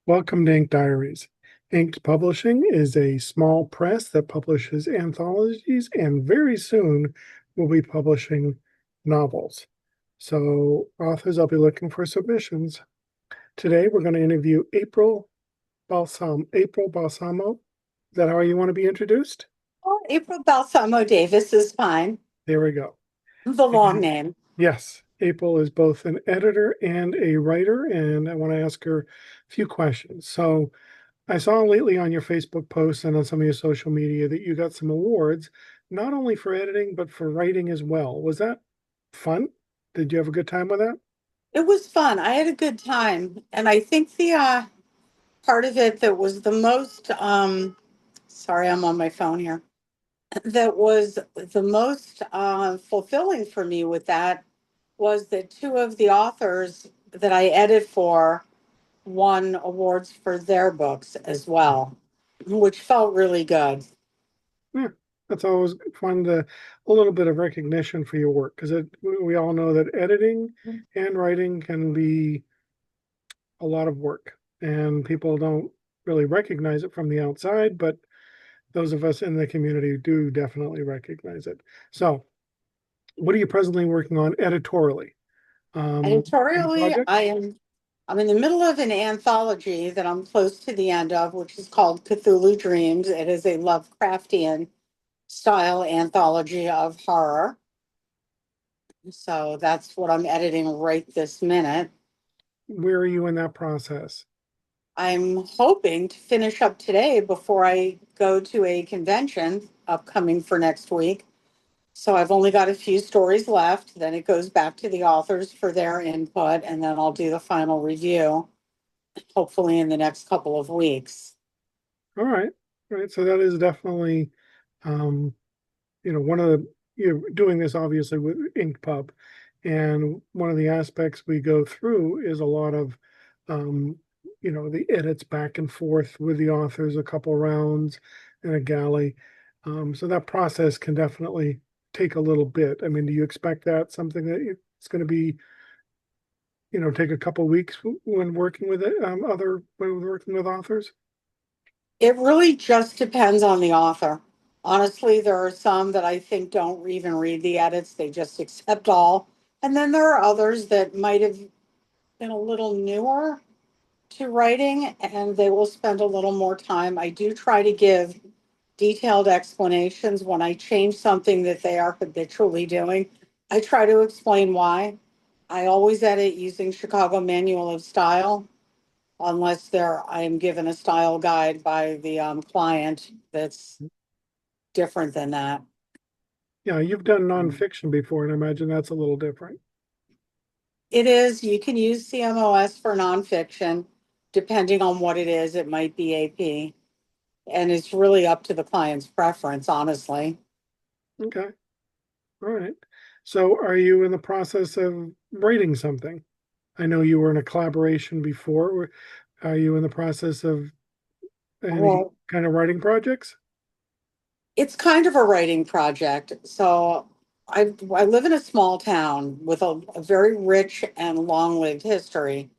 Welcome to Ink Diaries. Inked Publishing is a small press that publishes anthologies and very soon will be publishing novels. So, authors, I'll be looking for submissions. Today, we're going to interview April Balsamo. Is that how you want to be introduced? Oh, April Balsamo Davis is fine. There we go. The long And name. yes, April is both an editor and a writer, and I want to ask her a few questions. So, I saw lately on your Facebook posts and on some of your social media that you got some awards, not only for editing, but for writing as well. Was that fun? Did you have a good time with that? It was fun. I had a good time. And I think the part of it that was the most sorry, I'm on my phone here. That was the most fulfilling for me with that was that two of the authors that I edited for won awards for their books as well, which felt really good. Yeah, that's always fun to a little bit of recognition for your work because we all know that editing and writing can be a lot of work and people don't really recognize it from the outside, but those of us in the community do definitely recognize it. So, what are you presently working on editorially? Any Editorially, projects? I'm in the middle of an anthology that I'm close to the end of, which is called Cthulhu Dreams. It is a Lovecraftian style anthology of horror. So that's what I'm editing right this minute. Where are you in that process? I'm hoping to finish up today before I go to a convention upcoming for next week. So I've only got a few stories left. Then it goes back to the authors for their input, and then I'll do the final review, hopefully in the next couple of weeks. All right. All right. So that is definitely, um, one of you're doing this obviously with InkPub. And one of the aspects we go through is a lot of, um, the edits back and forth with the authors, a couple rounds and a galley. So that process can definitely take a little bit. I mean, do you expect that something that it's going to be, take a couple weeks when working with it, when working with authors? It really just depends on the author. Honestly, there are some that I think don't even read the edits, they just accept all. And then there are others that might have been a little newer to writing and they will spend a little more time. I do try to give detailed explanations when I change something that they are habitually doing. I try to explain why. I always edit using Chicago Manual of Style unless I am given a style guide by the client that's different than that. Yeah, you've done nonfiction before, and I imagine that's a little different. It is, you can use CMOS for nonfiction. Depending on what it is, it might be AP. And it's really up to the client's preference, honestly. Okay. All right. So are you in the process of writing something? I know you were in a collaboration before. Are you in the process of any Well, kind of writing projects? it's kind of a writing project. So I live in a small town with a very rich and long-lived history.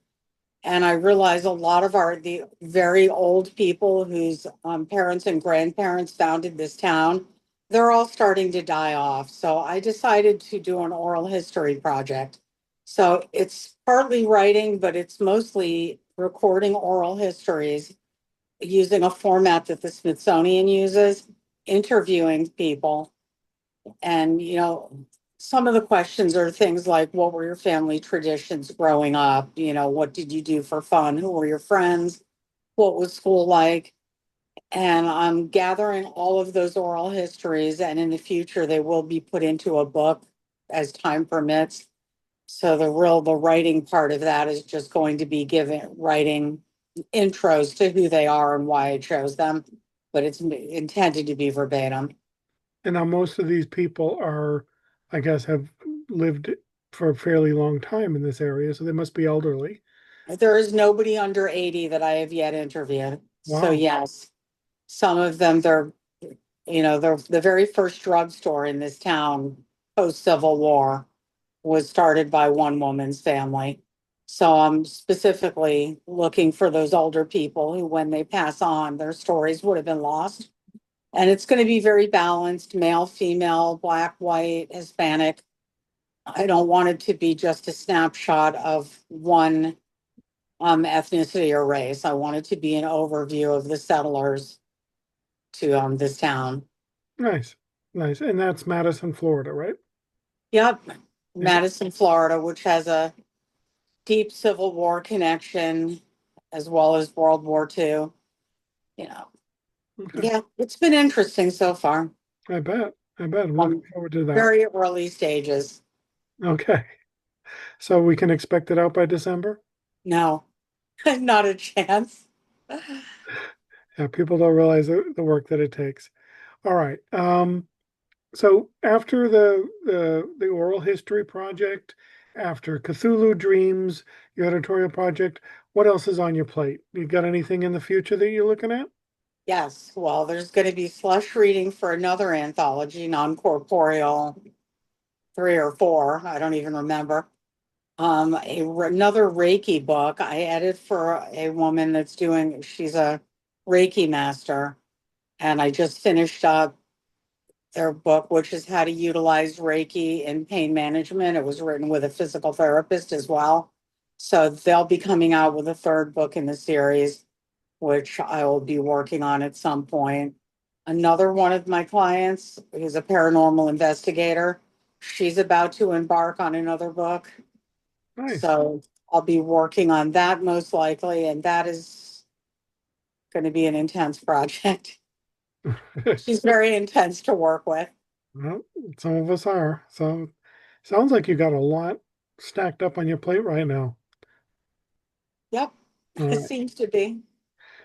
And I realize a lot of the very old people whose parents and grandparents founded this town, they're all starting to die off. So I decided to do an oral history project. So it's partly writing, but it's mostly recording oral histories using a format that the Smithsonian uses, interviewing people. And, some of the questions are things like, what were your family traditions growing up? What did you do for fun? Who were your friends? What was school like? And I'm gathering all of those oral histories, and in the future, they will be put into a book as time permits. So the writing part of that is just going to be writing intros to who they are and why I chose them, but it's intended to be verbatim. And now most of these people are, I guess, have lived for a fairly long time in this area, so they must be elderly. There is nobody under 80 that I have yet interviewed. So Wow. yes, some of them, they're the very first drugstore in this town post Civil War was started by one woman's family. So I'm specifically looking for those older people who, when they pass on, their stories would have been lost. And it's going to be very balanced, male, female, black, white, Hispanic. I don't want it to be just a snapshot of one ethnicity or race. I want it to be an overview of the settlers to this town. Nice, nice. And that's Madison, Florida, right? Yep, Yeah. Madison, Florida, which has a deep Civil War connection as well as World War II. You know, Okay. yeah, it's been interesting so far. I bet. I bet. I'm looking Um, forward to that. Very early stages. Okay. So we can expect it out by December? No, not a chance. Yeah, people don't realize the work that it takes. All right. So after the oral history project, after Cthulhu Dreams, your editorial project, what else is on your plate? You got anything in the future that you're looking at? Yes, well, there's going to be slush reading for another anthology, non-corporeal, three or four, I don't even remember. Another Reiki book I edited for a woman that's doing, she's a Reiki master, and I just finished up their book, which is how to utilize Reiki in pain management. It was written with a physical therapist as well. So they'll be coming out with a third book in the series, which I will be working on at some point. Another one of my clients is a paranormal investigator. She's about to embark on another book. Nice. So I'll be working on that most likely, and that is going to be an intense project. She's very intense to work with. Well, some of us are. So sounds like you got a lot stacked up on your plate right now. Yep, All it right. seems to be.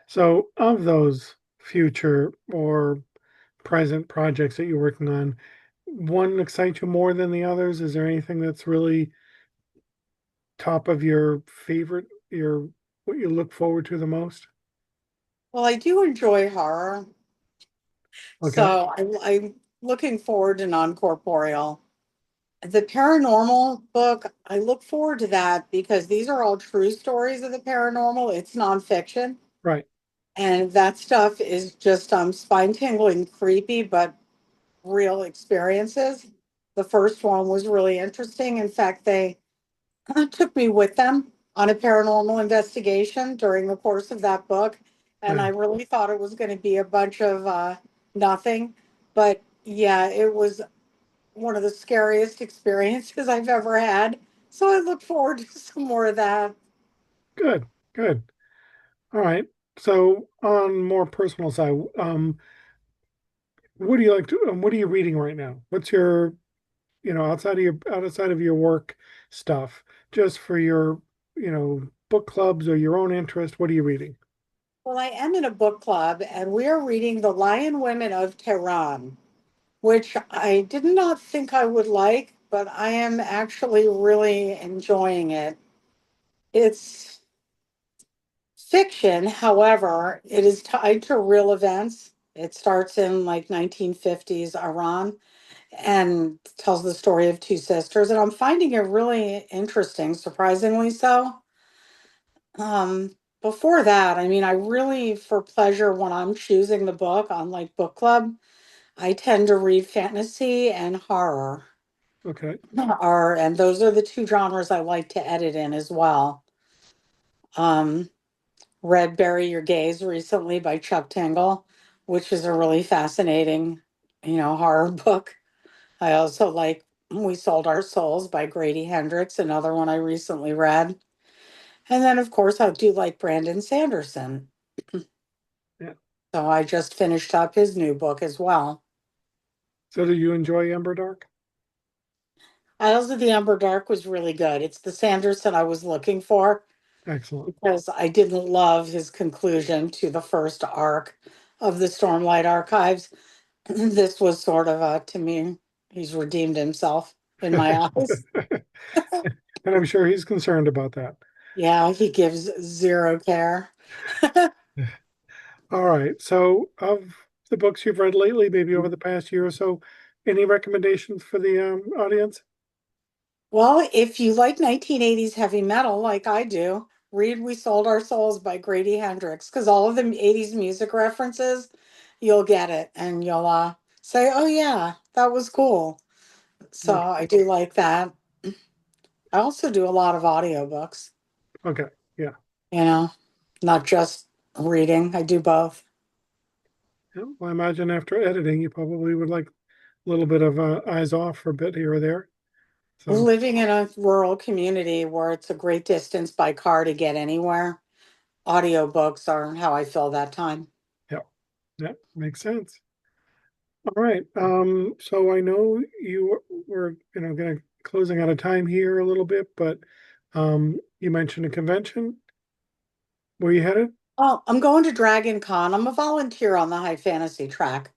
So of those future or present projects that you're working on, one excites you more than the others? Is there anything that's really top of your favorite, your what you look forward to the most? Well, I do enjoy horror. Okay, So I'm looking forward to non-corporeal. The paranormal book, I look forward to that because these are all true stories of the paranormal. It's nonfiction. right. And that stuff is just spine tingling, creepy, but real experiences. The first one was really interesting. In fact, they took me with them on a paranormal investigation during the course of that book. And I Nice. really thought it was going to be a bunch of nothing. But yeah, it was one of the scariest experiences I've ever had. So I look forward to some more of that. Good, good. All right. So on more personal side, what do you like to, what are you reading right now? What's your, outside of your work stuff, just for your, book clubs or your own interest, what are you reading? Well, I am in a book club and we are reading The Lion Women of Tehran, which I did not think I would like, but I am actually really enjoying it. It's fiction, however, it is tied to real events. It starts in like 1950s Iran and tells the story of two sisters, and I'm finding it really interesting, surprisingly so. Before that, I mean, I really, for pleasure, when I'm choosing the book on like book club, I tend to read fantasy and horror. Okay. And those are the two genres I like to edit in as well. Um, read Bury Your Gaze recently by Chuck Tingle, which is a really fascinating, horror book. I also like We Sold Our Souls by Grady Hendrix, another one I recently read. And then, of course, I do like Brandon Sanderson. Yeah. So I just finished up his new book as well. So do you enjoy Ember Dark? Isles of the Ember Dark was really good. It's the Sanderson I was looking for Excellent. because I didn't love his conclusion to the first arc of the Stormlight Archives. This was sort of to me, he's redeemed himself in my eyes. And I'm sure he's concerned about that. Yeah, he gives zero care. All right. So, of the books you've read lately, maybe over the past year or so, any recommendations for the audience? Well, if you like 1980s heavy metal like I do, read We Sold Our Souls by Grady Hendrix, because all of the 80s music references, you'll get it and you'll say, oh, yeah, that was cool. So Okay, I do like that. I also do a lot of audiobooks, okay, yeah. you know, not just reading, I do both. Yeah, well, I imagine after editing, you probably would like a little bit of eyes off for a bit here or there. So, Living in a rural community where it's a great distance by car to get anywhere, audiobooks are how I fill that time. yeah, yeah, makes sense. All right. So I know you were, gonna closing out of time here a little bit, but you mentioned a convention. Where you headed? Oh, I'm going to Dragon Con. I'm a volunteer on the high fantasy track,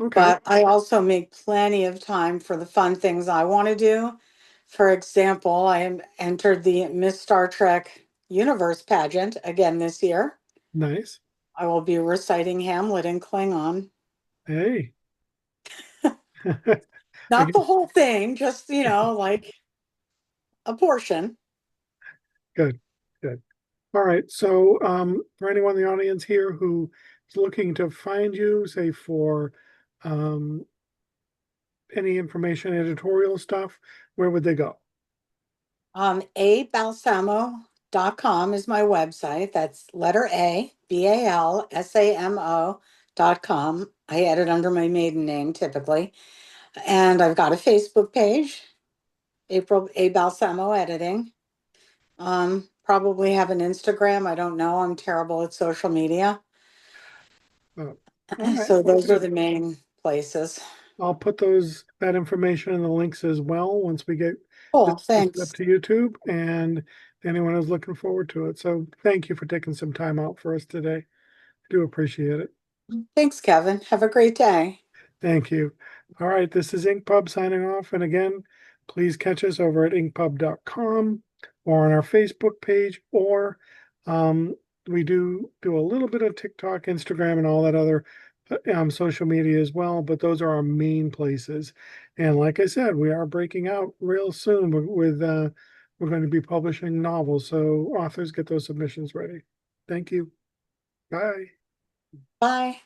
Okay, but I also make plenty of time for the fun things I want to do. For example, I am entered the Miss Star Trek Universe pageant again this year. nice. I will be reciting Hamlet in Klingon. Hey. I Not guess the whole thing, just, like a portion. good, good. All right. So for anyone in the audience here who is looking to find you, say for um any information, editorial stuff, where would they go? Abalsamo.com is my website. That's letter A, Balsamo.com. I edit under my maiden name typically. And I've got a Facebook page, April A Balsamo Editing. Probably have an Instagram. I don't know. I'm terrible at social media. Oh, all right. So Well, those are good. the main places. I'll put that information in the links as well once we get this Cool. posted up Thanks. to YouTube and anyone who's looking forward to it. So thank you for taking some time out for us today. I do appreciate it. Thanks, Kevin. Have a great day. Thank you. All right, this is Ink signing off. And again, please catch us over at inkpub.com or on our Facebook page, or um, we do a little bit of TikTok, Instagram, and all that other social media as well. But those are our main places. And like I said, we are breaking out real soon with we're going to be publishing novels. So authors get those submissions ready. Thank you. Bye. Bye.